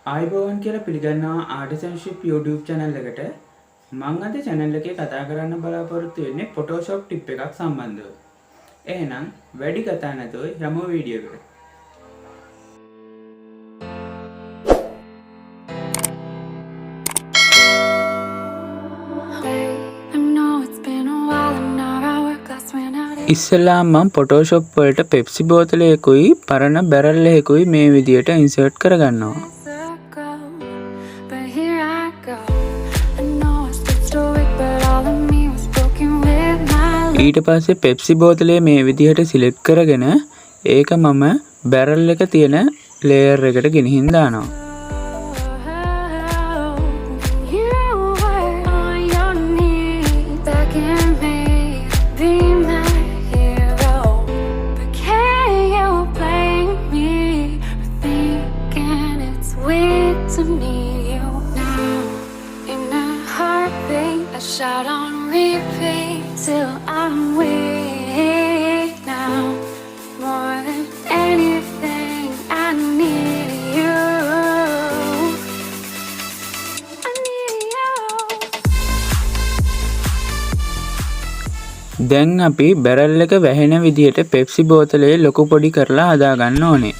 ආයිබෝවන් කියලා පිළිගන්නවා ආර්ටිසන්ෂිප් YouTube channel එකට. මම අද channel එකේ කතා කරන්න බලාපොරොත්තු වෙන්නේ Photoshop tip එකක් සම්බන්ධව. එහෙනම් වැඩි කතා නැතුව යමු වීඩියෝ එකට. ඉස්සෙල්ලාම මම Photoshop වලට pepsi බෝතලයකුයි පරණ beral එකකුයි මේ විදියට insert කරගන්නවා. ඊට පස්සේ pepsi බෝතලය මේ විදිහට select කරගෙන ඒක මම beral එක තියෙන layer එකට ගෙනihin දානවා. Shout on repeat till I'm weak now. More than anything, I need you. I need you. දැන් අපි beral එක වැහෙන විදියට pepsi බෝතලේ ලොකු පොඩි කරලා හදා ගන්න ඕනේ.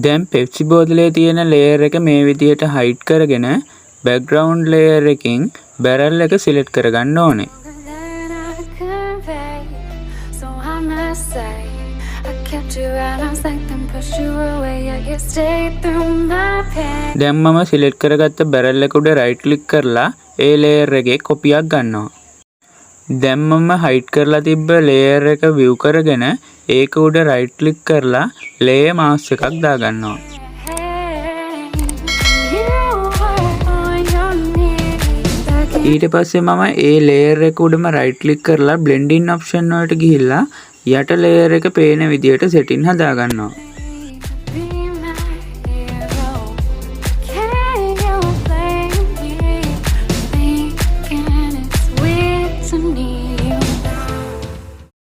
දැන් pepsi බෝතලේ තියෙන layer එක මේ විදියට hide කරගෙන background layer එකකින් beral එක select කරගන්න ඕනේ. දැන් මම select කරගත්ත beral එක උඩ right click කරලා ඒ layer එකේ copy එකක් ගන්නවා. දැන් මම hide කරලා තිබ්බ layer එක view කරගෙන ඒක උඩ right click කරලා layer mask එකක් දා ගන්නවා. ඊට පස්සේ මම ඒ layer එක උඩම right click කරලා blending option වලට ගිහිල්ලා යට layer එක පේන විදියට setting හදා ගන්නවා.